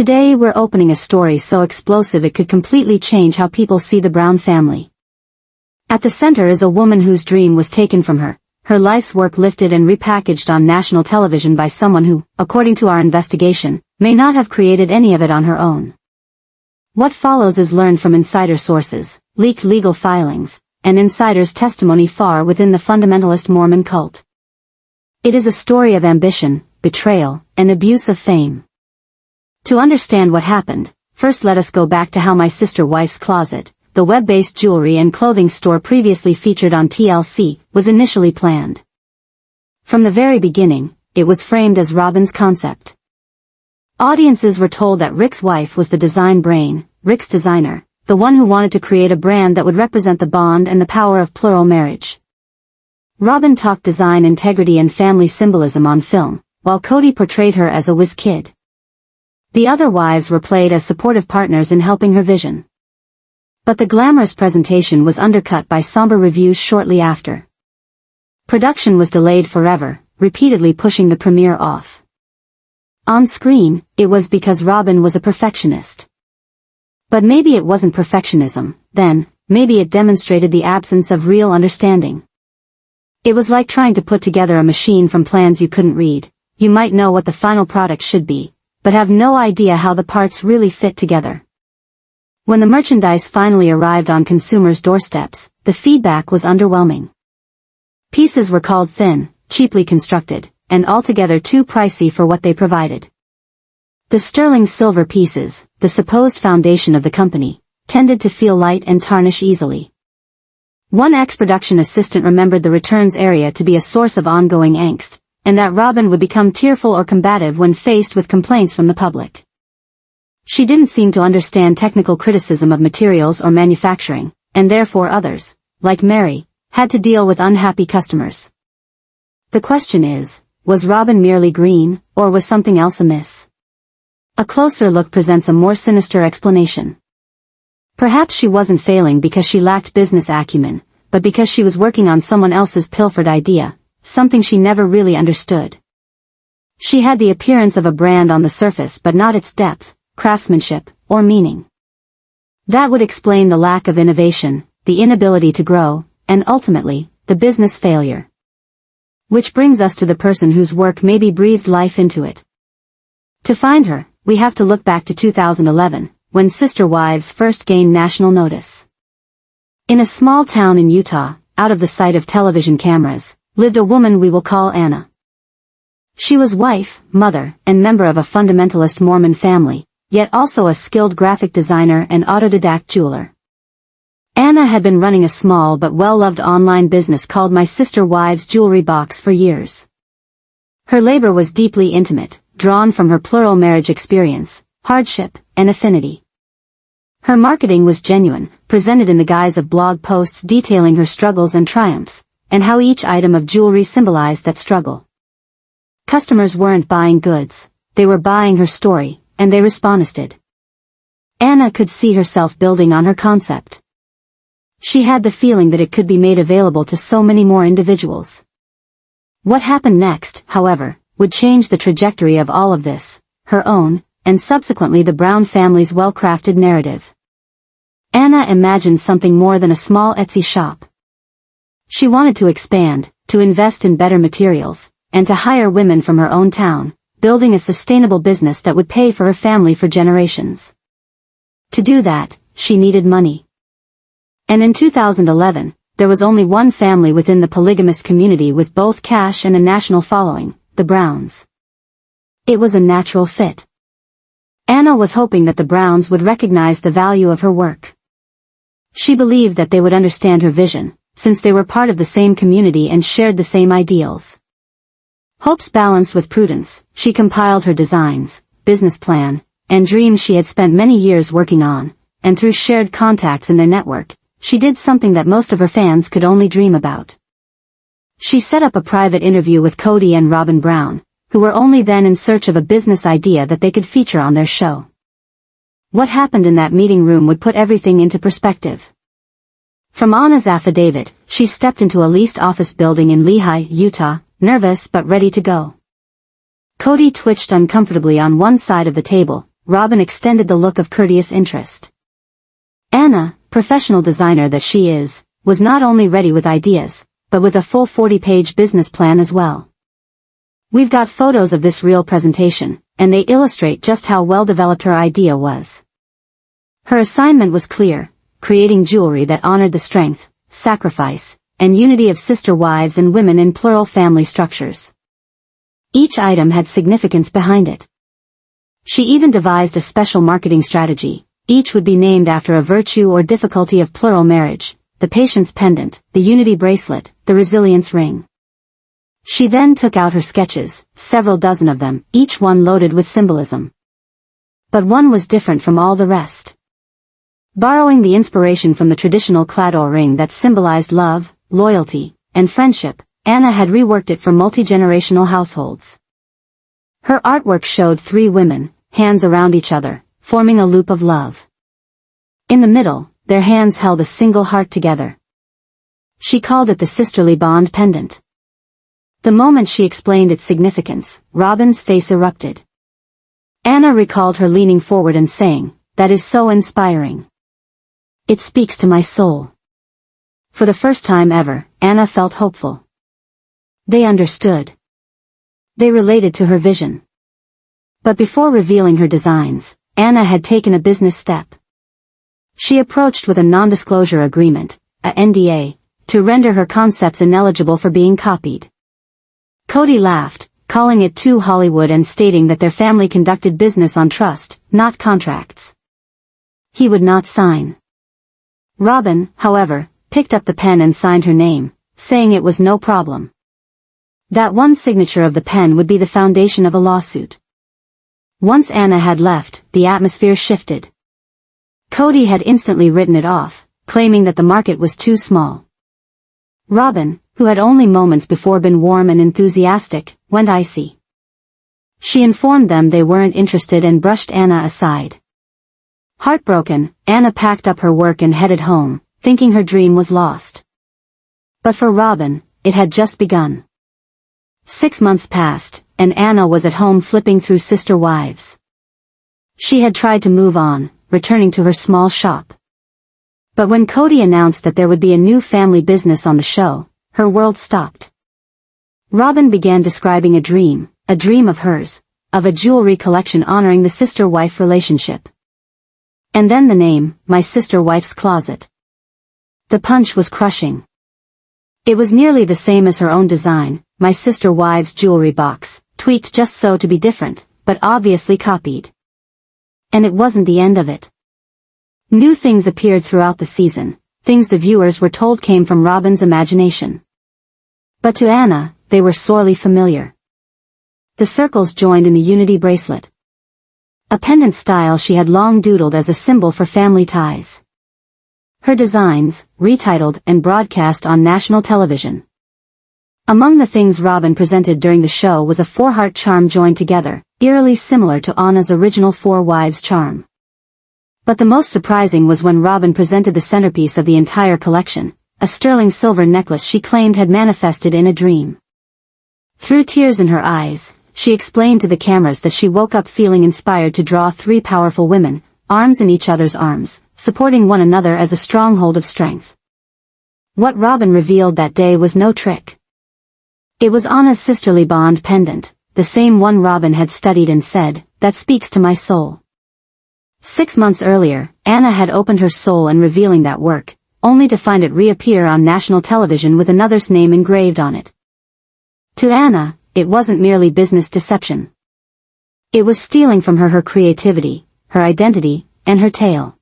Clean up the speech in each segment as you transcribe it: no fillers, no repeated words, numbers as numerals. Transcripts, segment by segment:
Today we're opening a story so explosive it could completely change how people see the Brown family. At the center is a woman whose dream was taken from her, her life's work lifted and repackaged on national television by someone who, according to our investigation, may not have created any of it on her own. What follows is learned from insider sources, leaked legal filings, and insiders' testimony far within the fundamentalist Mormon cult. It is a story of ambition, betrayal, and abuse of fame. To understand what happened, first let us go back to how My Sister Wife's Closet, the web-based jewelry and clothing store previously featured on TLC, was initially planned. From the very beginning, it was framed as Robyn's concept. Audiences were told that Rick's wife was the design brain, Rick's designer, the one who wanted to create a brand that would represent the bond and the power of plural marriage. Robyn talked design integrity and family symbolism on film, while Cody portrayed her as a whiz kid. The other wives were played as supportive partners in helping her vision. But the glamorous presentation was undercut by somber reviews shortly after. Production was delayed forever, repeatedly pushing the premiere off. On screen, it was because Robyn was a perfectionist. But maybe it wasn't perfectionism, then, maybe it demonstrated the absence of real understanding. It was like trying to put together a machine from plans you couldn't read. You might know what the final product should be, but have no idea how the parts really fit together. When the merchandise finally arrived on consumers' doorsteps, the feedback was underwhelming. Pieces were called thin, cheaply constructed, and altogether too pricey for what they provided. The sterling silver pieces, the supposed foundation of the company, tended to feel light and tarnish easily. One ex-production assistant remembered the returns area to be a source of ongoing angst, and that Robyn would become tearful or combative when faced with complaints from the public. She didn't seem to understand technical criticism of materials or manufacturing, and therefore others, like Mary, had to deal with unhappy customers. The question is, was Robyn merely green, or was something else amiss? A closer look presents a more sinister explanation. Perhaps she wasn't failing because she lacked business acumen, but because she was working on someone else's pilfered idea, something she never really understood. She had the appearance of a brand on the surface but not its depth, craftsmanship, or meaning. That would explain the lack of innovation, the inability to grow, and ultimately, the business failure. Which brings us to the person whose work maybe breathed life into it. To find her, we have to look back to 2011, when Sister Wives first gained national notice. In a small town in Utah, out of the sight of television cameras, lived a woman we will call Anna. She was wife, mother, and member of a fundamentalist Mormon family, yet also a skilled graphic designer and autodidact jeweler. Anna had been running a small but well-loved online business called My Sister Wives Jewelry Box for years. Her labor was deeply intimate, drawn from her plural marriage experience, hardship, and affinity. Her marketing was genuine, presented in the guise of blog posts detailing her struggles and triumphs, and how each item of jewelry symbolized that struggle. Customers weren't buying goods, they were buying her story, and they responded. Anna could see herself building on her concept. She had the feeling that it could be made available to so many more individuals. What happened next, however, would change the trajectory of all of this, her own, and subsequently the Brown family's well-crafted narrative. Anna imagined something more than a small Etsy shop. She wanted to expand, to invest in better materials, and to hire women from her own town, building a sustainable business that would pay for her family for generations. To do that, she needed money. And in 2011, there was only one family within the polygamous community with both cash and a national following, the Browns. It was a natural fit. Anna was hoping that the Browns would recognize the value of her work. She believed that they would understand her vision, since they were part of the same community and shared the same ideals. Hopes balanced with prudence, she compiled her designs, business plan, and dreams she had spent many years working on, and through shared contacts in their network, she did something that most of her fans could only dream about. She set up a private interview with Cody and Robyn Brown, who were only then in search of a business idea that they could feature on their show. What happened in that meeting room would put everything into perspective. From Anna's affidavit, she stepped into a leased office building in Lehi, Utah, nervous but ready to go. Cody twitched uncomfortably on one side of the table, Robyn extended the look of courteous interest. Anna, professional designer that she is, was not only ready with ideas, but with a full 40-page business plan as well. We've got photos of this real presentation, and they illustrate just how well developed her idea was. Her assignment was clear, creating jewelry that honored the strength, sacrifice, and unity of sister wives and women in plural family structures. Each item had significance behind it. She even devised a special marketing strategy. Each would be named after a virtue or difficulty of plural marriage: the patience pendant, the unity bracelet, the resilience ring. She then took out her sketches, several dozen of them, each one loaded with symbolism. But one was different from all the rest. Borrowing the inspiration from the traditional claddagh ring that symbolized love, loyalty, and friendship, Anna had reworked it for multi-generational households. Her artwork showed 3 women, hands around each other, forming a loop of love. In the middle, their hands held a single heart together. She called it the sisterly bond pendant. The moment she explained its significance, Robyn's face erupted. Anna recalled her leaning forward and saying, "That is so inspiring. It speaks to my soul." For the first time ever, Anna felt hopeful. They understood. They related to her vision. But before revealing her designs, Anna had taken a business step. She approached with a non-disclosure agreement, a NDA, to render her concepts ineligible for being copied. Cody laughed, calling it too Hollywood and stating that their family conducted business on trust, not contracts. He would not sign. Robyn, however, picked up the pen and signed her name, saying it was no problem. That one signature of the pen would be the foundation of a lawsuit. Once Anna had left, the atmosphere shifted. Cody had instantly written it off, claiming that the market was too small. Robyn, who had only moments before been warm and enthusiastic, went icy. She informed them they weren't interested and brushed Anna aside. Heartbroken, Anna packed up her work and headed home, thinking her dream was lost. But for Robyn, it had just begun. 6 months passed, and Anna was at home flipping through Sister Wives. She had tried to move on, returning to her small shop. But when Cody announced that there would be a new family business on the show, her world stopped. Robyn began describing a dream of hers, of a jewelry collection honoring the sister-wife relationship. And then the name, My Sister Wife's Closet. The punch was crushing. It was nearly the same as her own design, My Sister Wife's Jewelry Box, tweaked just so to be different, but obviously copied. And it wasn't the end of it. New things appeared throughout the season, things the viewers were told came from Robyn's imagination. But to Anna, they were sorely familiar. The circles joined in the unity bracelet. A pendant style she had long doodled as a symbol for family ties. Her designs, retitled and broadcast on national television. Among the things Robyn presented during the show was a 4-heart charm joined together, eerily similar to Anna's original 4 wives charm. But the most surprising was when Robyn presented the centerpiece of the entire collection, a sterling silver necklace she claimed had manifested in a dream. Through tears in her eyes, she explained to the cameras that she woke up feeling inspired to draw 3 powerful women, arms in each other's arms, supporting one another as a stronghold of strength. What Robyn revealed that day was no trick. It was Anna's sisterly bond pendant, the same one Robyn had studied and said, "That speaks to my soul." 6 months earlier, Anna had opened her soul and revealing that work, only to find it reappear on national television with another's name engraved on it. To Anna, it wasn't merely business deception. It was stealing from her creativity, her identity, and her tale.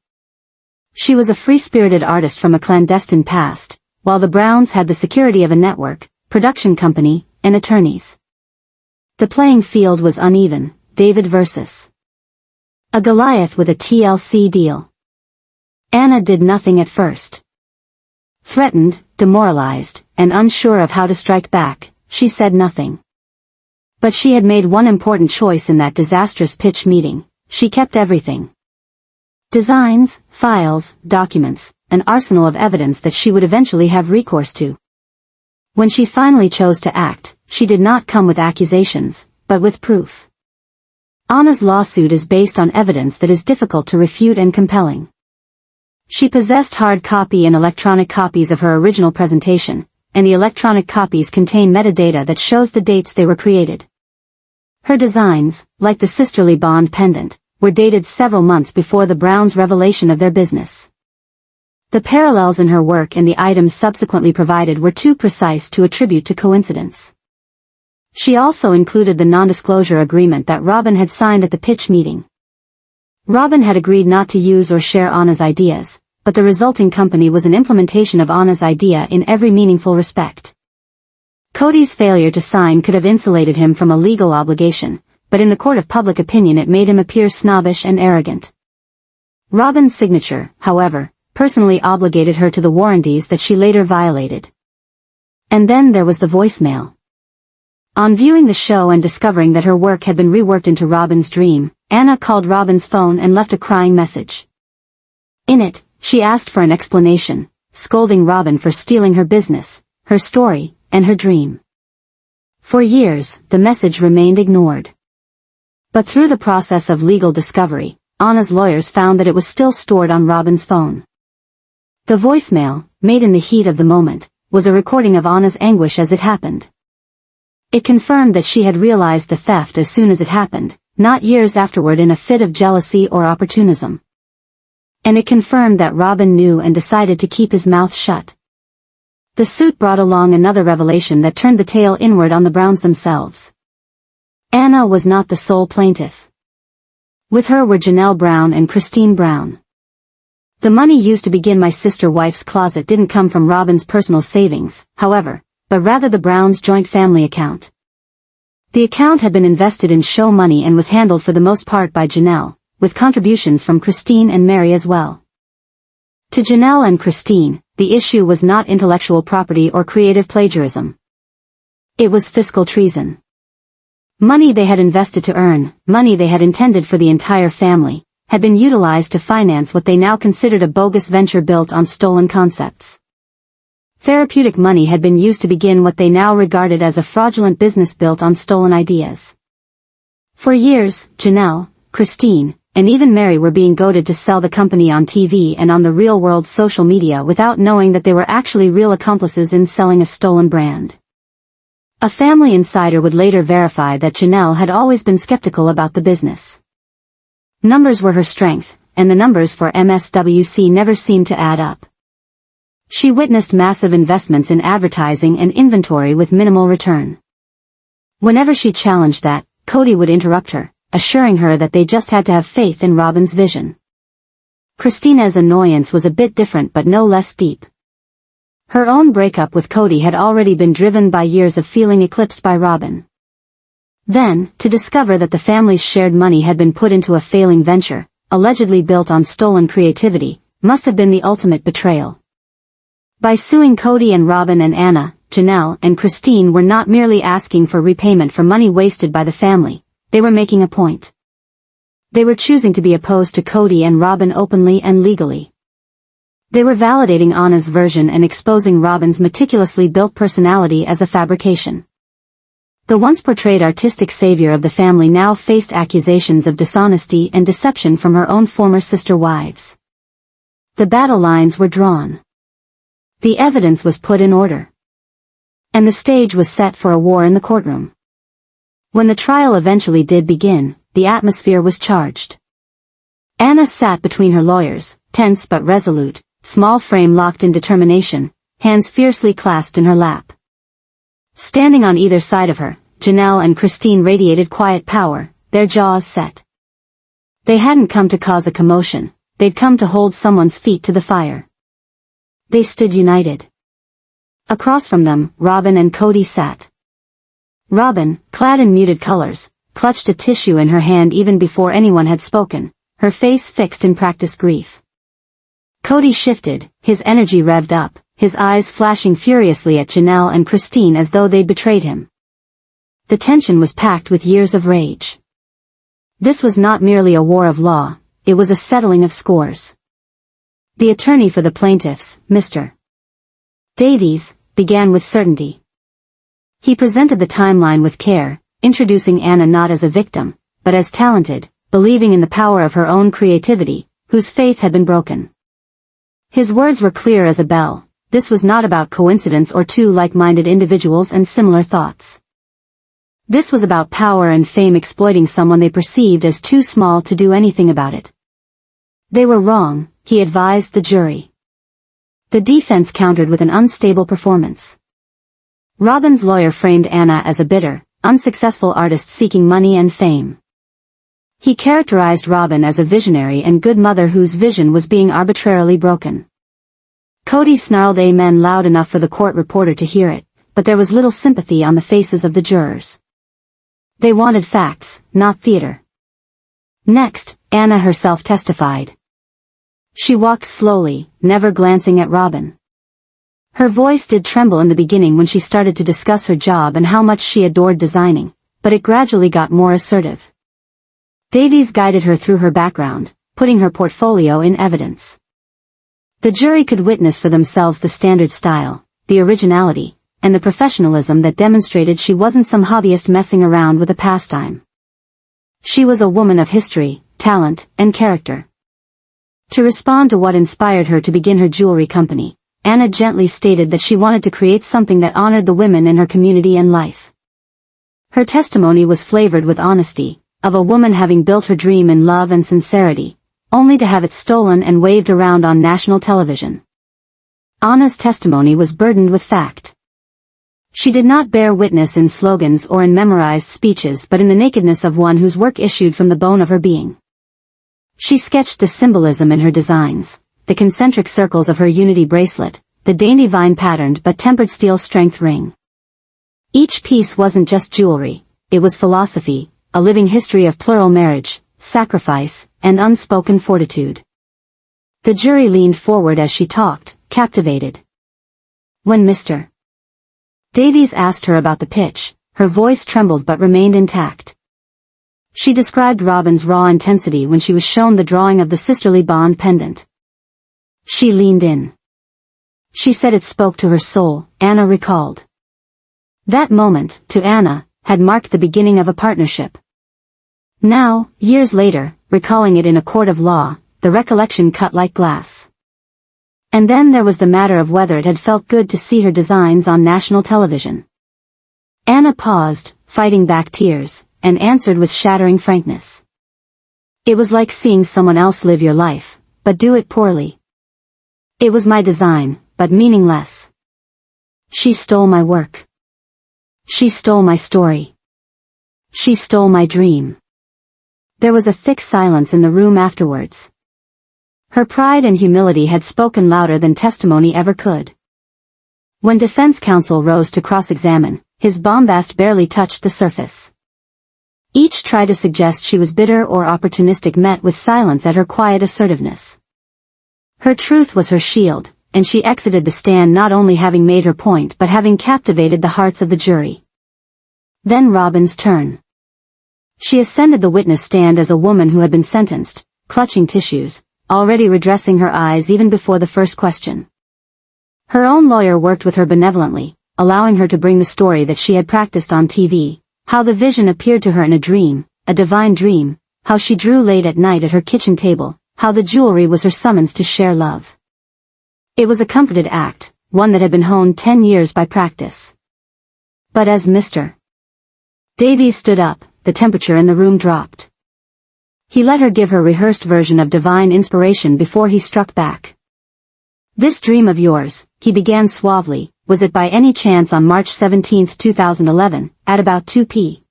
She was a free-spirited artist from a clandestine past, while the Browns had the security of a network, production company, and attorneys. The playing field was uneven, David versus a Goliath with a TLC deal. Anna did nothing at first. Threatened, demoralized, and unsure of how to strike back, she said nothing. But she had made one important choice in that disastrous pitch meeting: she kept everything. Designs, files, documents, an arsenal of evidence that she would eventually have recourse to. When she finally chose to act, she did not come with accusations, but with proof. Anna's lawsuit is based on evidence that is difficult to refute and compelling. She possessed hard copy and electronic copies of her original presentation, and the electronic copies contain metadata that shows the dates they were created. Her designs, like the sisterly bond pendant, were dated several months before the Browns' revelation of their business. The parallels in her work and the items subsequently provided were too precise to attribute to coincidence. She also included the non-disclosure agreement that Robyn had signed at the pitch meeting. Robyn had agreed not to use or share Anna's ideas, but the resulting company was an implementation of Anna's idea in every meaningful respect. Cody's failure to sign could have insulated him from a legal obligation, but in the court of public opinion it made him appear snobbish and arrogant. Robyn's signature, however, personally obligated her to the warranties that she later violated. And then there was the voicemail. On viewing the show and discovering that her work had been reworked into Robyn's dream, Anna called Robyn's phone and left a crying message. In it, she asked for an explanation, scolding Robyn for stealing her business, her story, and her dream. For years, the message remained ignored. But through the process of legal discovery, Anna's lawyers found that it was still stored on Robyn's phone. The voicemail, made in the heat of the moment, was a recording of Anna's anguish as it happened. It confirmed that she had realized the theft as soon as it happened, not years afterward in a fit of jealousy or opportunism. And it confirmed that Robyn knew and decided to keep his mouth shut. The suit brought along another revelation that turned the tale inward on the Browns themselves. Anna was not the sole plaintiff. With her were Janelle Brown and Cody Brown. The money used to begin my sister-wife's closet didn't come from Robyn's personal savings, however, but rather the Browns' joint family account. The account had been invested in show money and was handled for the most part by Janelle, with contributions from Cody and Mary as well. To Janelle and Cody, the issue was not intellectual property or creative plagiarism. It was fiscal treason. Money they had invested to earn, money they had intended for the entire family, had been utilized to finance what they now considered a bogus venture built on stolen concepts. Therapeutic money had been used to begin what they now regarded as a fraudulent business built on stolen ideas. For years, Janelle, Cody, and even Mary were being goaded to sell the company on TV and on the real-world social media without knowing that they were actually real accomplices in selling a stolen brand. A family insider would later verify that Janelle had always been skeptical about the business. Numbers were her strength, and the numbers for MSWC never seemed to add up. She witnessed massive investments in advertising and inventory with minimal return. Whenever she challenged that, Cody would interrupt her, assuring her that they just had to have faith in Robyn's vision. Christina's annoyance was a bit different but no less deep. Her own breakup with Cody had already been driven by years of feeling eclipsed by Robyn. Then, to discover that the family's shared money had been put into a failing venture, allegedly built on stolen creativity, must have been the ultimate betrayal. By suing Cody and Robyn and Anna, Janelle and Cody were not merely asking for repayment for money wasted by the family, they were making a point. They were choosing to be opposed to Cody and Robyn openly and legally. They were validating Anna's version and exposing Robyn's meticulously built personality as a fabrication. The once portrayed artistic savior of the family now faced accusations of dishonesty and deception from her own former sister wives. The battle lines were drawn. The evidence was put in order. And the stage was set for a war in the courtroom. When the trial eventually did begin, the atmosphere was charged. Anna sat between her lawyers, tense but resolute, small frame locked in determination, hands fiercely clasped in her lap. Standing on either side of her, Janelle and Cody radiated quiet power, their jaws set. They hadn't come to cause a commotion, they'd come to hold someone's feet to the fire. They stood united. Across from them, Robyn and Cody sat. Robyn, clad in muted colors, clutched a tissue in her hand even before anyone had spoken, her face fixed in practiced grief. Cody shifted, his energy revved up, his eyes flashing furiously at Janelle and Cody as though they'd betrayed him. The tension was packed with years of rage. This was not merely a war of law, it was a settling of scores. The attorney for the plaintiffs, Mr. Davies, began with certainty. He presented the timeline with care, introducing Anna not as a victim, but as talented, believing in the power of her own creativity, whose faith had been broken. His words were clear as a bell. This was not about coincidence or two like-minded individuals and similar thoughts. This was about power and fame exploiting someone they perceived as too small to do anything about it. They were wrong, he advised the jury. The defense countered with an unstable performance. Robyn's lawyer framed Anna as a bitter, unsuccessful artist seeking money and fame. He characterized Robyn as a visionary and good mother whose vision was being arbitrarily broken. Cody snarled amen loud enough for the court reporter to hear it, but there was little sympathy on the faces of the jurors. They wanted facts, not theater. Next, Anna herself testified. She walked slowly, never glancing at Robyn. Her voice did tremble in the beginning when she started to discuss her job and how much she adored designing, but it gradually got more assertive. Davies guided her through her background, putting her portfolio in evidence. The jury could witness for themselves the standard style, the originality, and the professionalism that demonstrated she wasn't some hobbyist messing around with a pastime. She was a woman of history, talent, and character. To respond to what inspired her to begin her jewelry company, Anna gently stated that she wanted to create something that honored the women in her community and life. Her testimony was flavored with honesty, of a woman having built her dream in love and sincerity, only to have it stolen and waved around on national television. Anna's testimony was burdened with fact. She did not bear witness in slogans or in memorized speeches but in the nakedness of one whose work issued from the bone of her being. She sketched the symbolism in her designs, the concentric circles of her unity bracelet, the dainty vine-patterned but tempered steel strength ring. Each piece wasn't just jewelry, it was philosophy, a living history of plural marriage, sacrifice, and unspoken fortitude. The jury leaned forward as she talked, captivated. When Mr. Davies asked her about the pitch, her voice trembled but remained intact. She described Robyn's raw intensity when she was shown the drawing of the sisterly bond pendant. She leaned in. She said it spoke to her soul, Anna recalled. That moment, to Anna, had marked the beginning of a partnership. Now, years later, recalling it in a court of law, the recollection cut like glass. And then there was the matter of whether it had felt good to see her designs on national television. Anna paused, fighting back tears, and answered with shattering frankness. It was like seeing someone else live your life, but do it poorly. It was my design, but meaningless. She stole my work. She stole my story. She stole my dream. There was a thick silence in the room afterwards. Her pride and humility had spoken louder than testimony ever could. When defense counsel rose to cross-examine, his bombast barely touched the surface. Each tried to suggest she was bitter or opportunistic, met with silence at her quiet assertiveness. Her truth was her shield, and she exited the stand not only having made her point but having captivated the hearts of the jury. Then Robyn's turn. She ascended the witness stand as a woman who had been sentenced, clutching tissues, already redressing her eyes even before the first question. Her own lawyer worked with her benevolently, allowing her to bring the story that she had practiced on TV, how the vision appeared to her in a dream, a divine dream, how she drew late at night at her kitchen table, how the jewelry was her summons to share love. It was a comforted act, one that had been honed 10 years by practice. But as Mr. Davies stood up, the temperature in the room dropped. He let her give her rehearsed version of divine inspiration before he struck back. This dream of yours, he began suavely, was it by any chance on March 17, 2011, at about 2 p.m.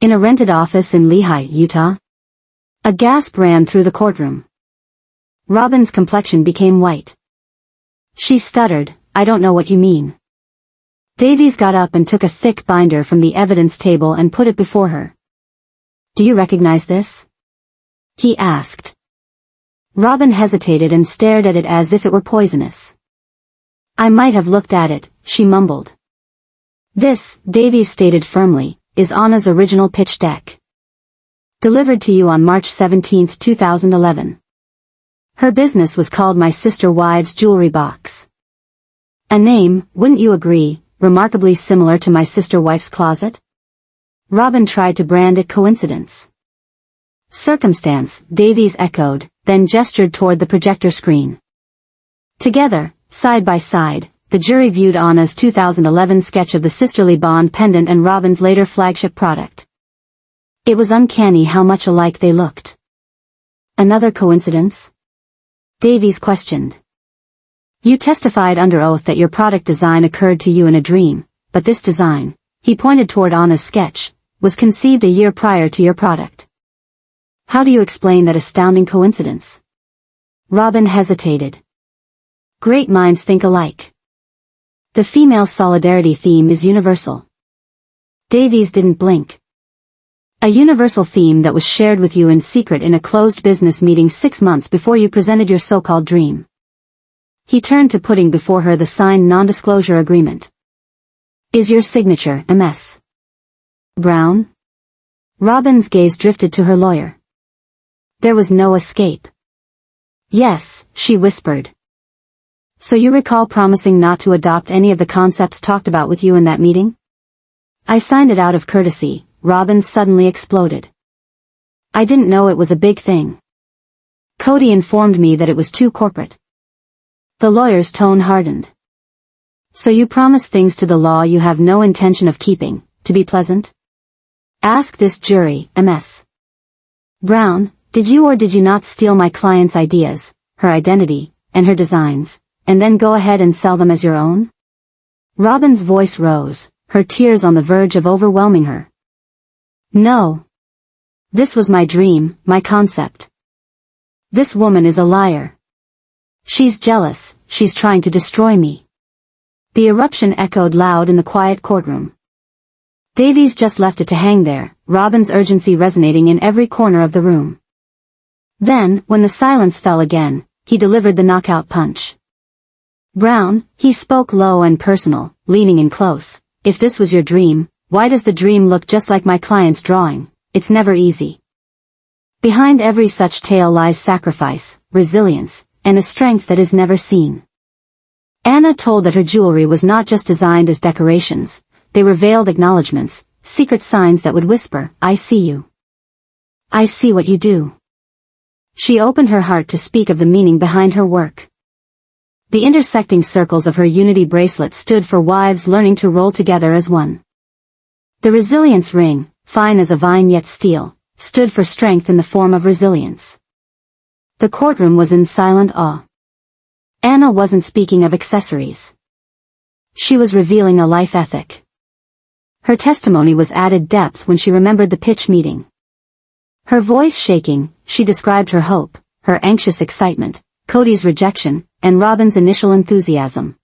in a rented office in Lehi, Utah? A gasp ran through the courtroom. Robyn's complexion became white. She stuttered, I don't know what you mean. Davies got up and took a thick binder from the evidence table and put it before her. Do you recognize this? He asked. Robyn hesitated and stared at it as if it were poisonous. I might have looked at it, she mumbled. This, Davies stated firmly, is Anna's original pitch deck. Delivered to you on March 17, 2011. Her business was called My Sister Wives Jewelry Box. A name, wouldn't you agree, remarkably similar to My Sister Wife's Closet? Robyn tried to brand it coincidence. Circumstance, Davies echoed, then gestured toward the projector screen. Together, side by side, the jury viewed Anna's 2011 sketch of the sisterly bond pendant and Robyn's later flagship product. It was uncanny how much alike they looked. Another coincidence? Davies questioned. You testified under oath that your product design occurred to you in a dream, but this design, he pointed toward Anna's sketch, was conceived a year prior to your product. How do you explain that astounding coincidence? Robyn hesitated. Great minds think alike. The female solidarity theme is universal. Davies didn't blink. A universal theme that was shared with you in secret in a closed business meeting 6 months before you presented your so-called dream. He turned to putting before her the signed non-disclosure agreement. Is your signature MS Brown? Robyn's gaze drifted to her lawyer. There was no escape. Yes, she whispered. So you recall promising not to adopt any of the concepts talked about with you in that meeting? I signed it out of courtesy, Robyn suddenly exploded. I didn't know it was a big thing. Cody informed me that it was too corporate. The lawyer's tone hardened. So you promise things to the law you have no intention of keeping, to be pleasant? Ask this jury, MS Brown, did you or did you not steal my client's ideas, her identity, and her designs, and then go ahead and sell them as your own? Robyn's voice rose, her tears on the verge of overwhelming her. No. This was my dream, my concept. This woman is a liar. She's jealous, she's trying to destroy me. The eruption echoed loud in the quiet courtroom. Davies just left it to hang there, Robyn's urgency resonating in every corner of the room. Then, when the silence fell again, he delivered the knockout punch. Brown, he spoke low and personal, leaning in close. If this was your dream, why does the dream look just like my client's drawing? It's never easy. Behind every such tale lies sacrifice, resilience, and a strength that is never seen. Anna told that her jewelry was not just designed as decorations, they were veiled acknowledgments, secret signs that would whisper, I see you. I see what you do. She opened her heart to speak of the meaning behind her work. The intersecting circles of her unity bracelet stood for wives learning to roll together as one. The resilience ring, fine as a vine yet steel, stood for strength in the form of resilience. The courtroom was in silent awe. Anna wasn't speaking of accessories. She was revealing a life ethic. Her testimony was added depth when she remembered the pitch meeting. Her voice shaking, she described her hope, her anxious excitement, Cody's rejection, and Robyn's initial enthusiasm.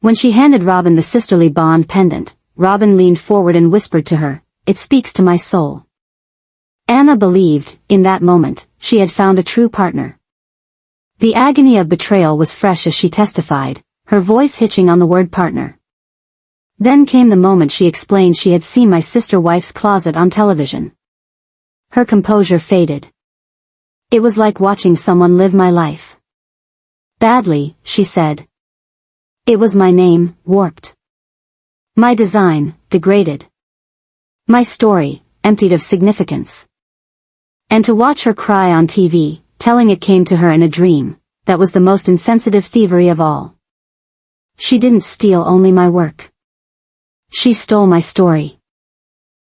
When she handed Robyn the sisterly bond pendant, Robyn leaned forward and whispered to her, it speaks to my soul. Anna believed, in that moment, she had found a true partner. The agony of betrayal was fresh as she testified, her voice hitching on the word partner. Then came the moment she explained she had seen my sister-wife's closet on television. Her composure faded. It was like watching someone live my life. Badly, she said. It was my name, warped. My design, degraded. My story, emptied of significance. And to watch her cry on TV, telling it came to her in a dream, that was the most insensitive thievery of all. She didn't steal only my work. She stole my story.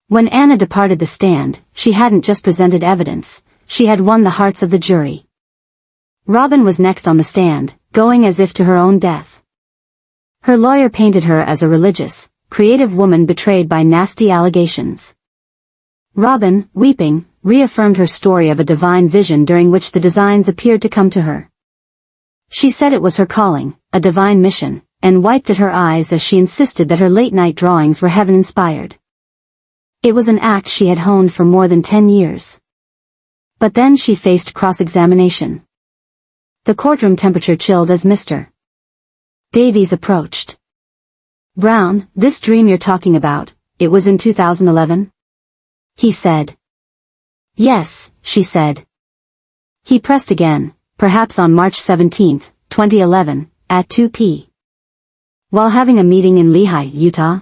When Anna departed the stand, she hadn't just presented evidence, she had won the hearts of the jury. Robyn was next on the stand, going as if to her own death. Her lawyer painted her as a religious, creative woman betrayed by nasty allegations. Robyn, weeping, reaffirmed her story of a divine vision during which the designs appeared to come to her. She said it was her calling, a divine mission, and wiped at her eyes as she insisted that her late-night drawings were heaven-inspired. It was an act she had honed for more than 10 years. But then she faced cross-examination. The courtroom temperature chilled as Mr. Davies approached. Brown, this dream you're talking about, it was in 2011? He said. Yes, she said. He pressed again, perhaps on March 17, 2011, at 2 p. While having a meeting in Lehi, Utah?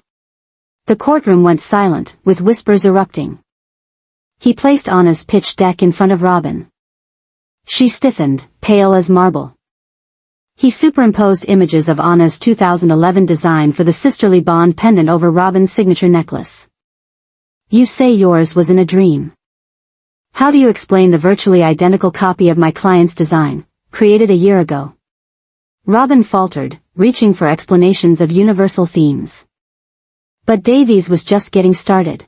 The courtroom went silent, with whispers erupting. He placed Anna's pitch deck in front of Robyn. She stiffened, pale as marble. He superimposed images of Anna's 2011 design for the sisterly bond pendant over Robyn's signature necklace. You say yours was in a dream. How do you explain the virtually identical copy of my client's design, created a year ago? Robyn faltered, reaching for explanations of universal themes. But Davies was just getting started.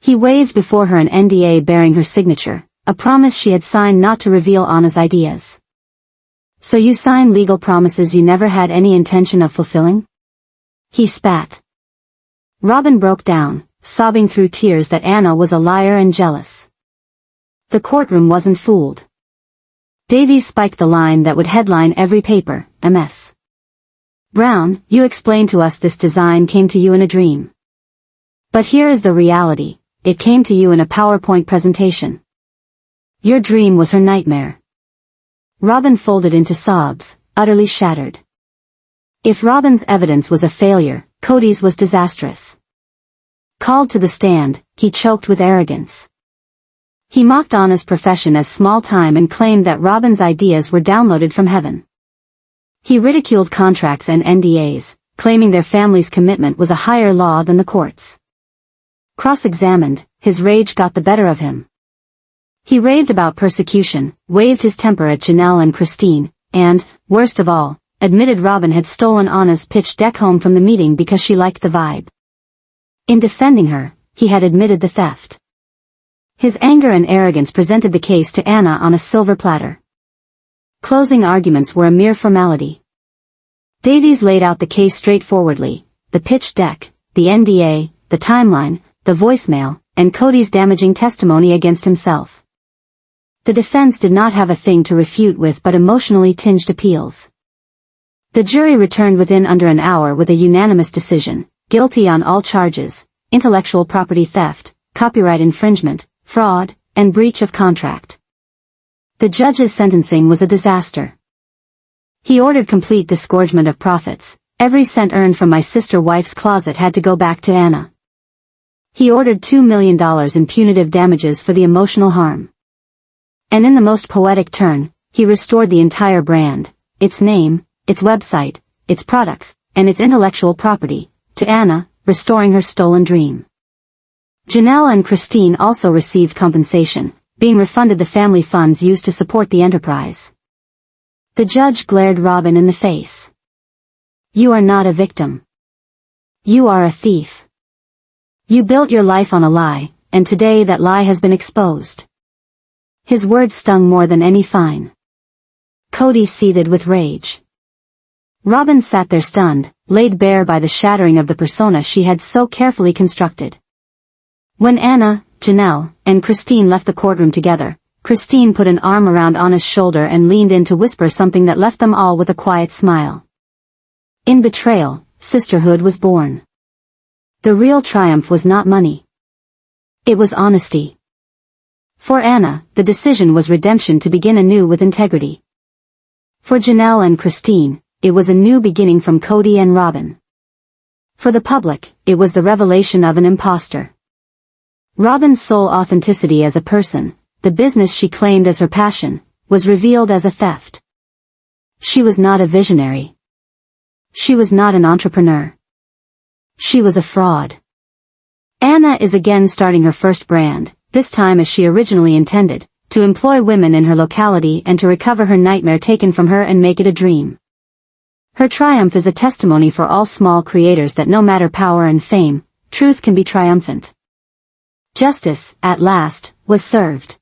He waved before her an NDA bearing her signature, a promise she had signed not to reveal Anna's ideas. So you signed legal promises you never had any intention of fulfilling? He spat. Robyn broke down, sobbing through tears that Anna was a liar and jealous. The courtroom wasn't fooled. Davies spiked the line that would headline every paper, MS. Brown, you explained to us this design came to you in a dream. But here is the reality, it came to you in a PowerPoint presentation. Your dream was her nightmare. Robyn folded into sobs, utterly shattered. If Robyn's evidence was a failure, Cody's was disastrous. Called to the stand, he choked with arrogance. He mocked Anna's profession as small time and claimed that Robyn's ideas were downloaded from heaven. He ridiculed contracts and NDAs, claiming their family's commitment was a higher law than the court's. Cross-examined, his rage got the better of him. He raved about persecution, waved his temper at Janelle and Christine, and, worst of all, admitted Robyn had stolen Anna's pitch deck home from the meeting because she liked the vibe. In defending her, he had admitted the theft. His anger and arrogance presented the case to Anna on a silver platter. Closing arguments were a mere formality. Davies laid out the case straightforwardly, the pitch deck, the NDA, the timeline, the voicemail, and Cody's damaging testimony against himself. The defense did not have a thing to refute with but emotionally tinged appeals. The jury returned within under an hour with a unanimous decision, guilty on all charges, intellectual property theft, copyright infringement, fraud, and breach of contract. The judge's sentencing was a disaster. He ordered complete disgorgement of profits. Every cent earned from my sister-wife's closet had to go back to Anna. He ordered $2 million in punitive damages for the emotional harm. And in the most poetic turn, he restored the entire brand, its name, its website, its products, and its intellectual property, to Anna, restoring her stolen dream. Janelle and Christine also received compensation, being refunded the family funds used to support the enterprise. The judge glared Robyn in the face. You are not a victim. You are a thief. You built your life on a lie, and today that lie has been exposed. His words stung more than any fine. Cody seethed with rage. Robyn sat there stunned, laid bare by the shattering of the persona she had so carefully constructed. When Anna, Janelle, and Christine left the courtroom together, Christine put an arm around Anna's shoulder and leaned in to whisper something that left them all with a quiet smile. In betrayal, sisterhood was born. The real triumph was not money. It was honesty. For Anna, the decision was redemption to begin anew with integrity. For Janelle and Christine, it was a new beginning from Cody and Robyn. For the public, it was the revelation of an imposter. Robyn's sole authenticity as a person, the business she claimed as her passion, was revealed as a theft. She was not a visionary. She was not an entrepreneur. She was a fraud. Anna is again starting her first brand, this time as she originally intended, to employ women in her locality and to recover her nightmare taken from her and make it a dream. Her triumph is a testimony for all small creators that no matter power and fame, truth can be triumphant. Justice, at last, was served.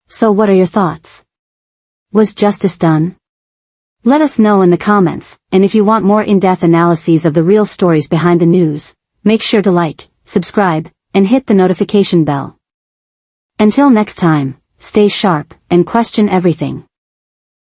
So what are your thoughts? Was justice done? Let us know in the comments, and if you want more in-depth analyses of the real stories behind the news, make sure to like, subscribe, and hit the notification bell. Until next time, stay sharp, and question everything.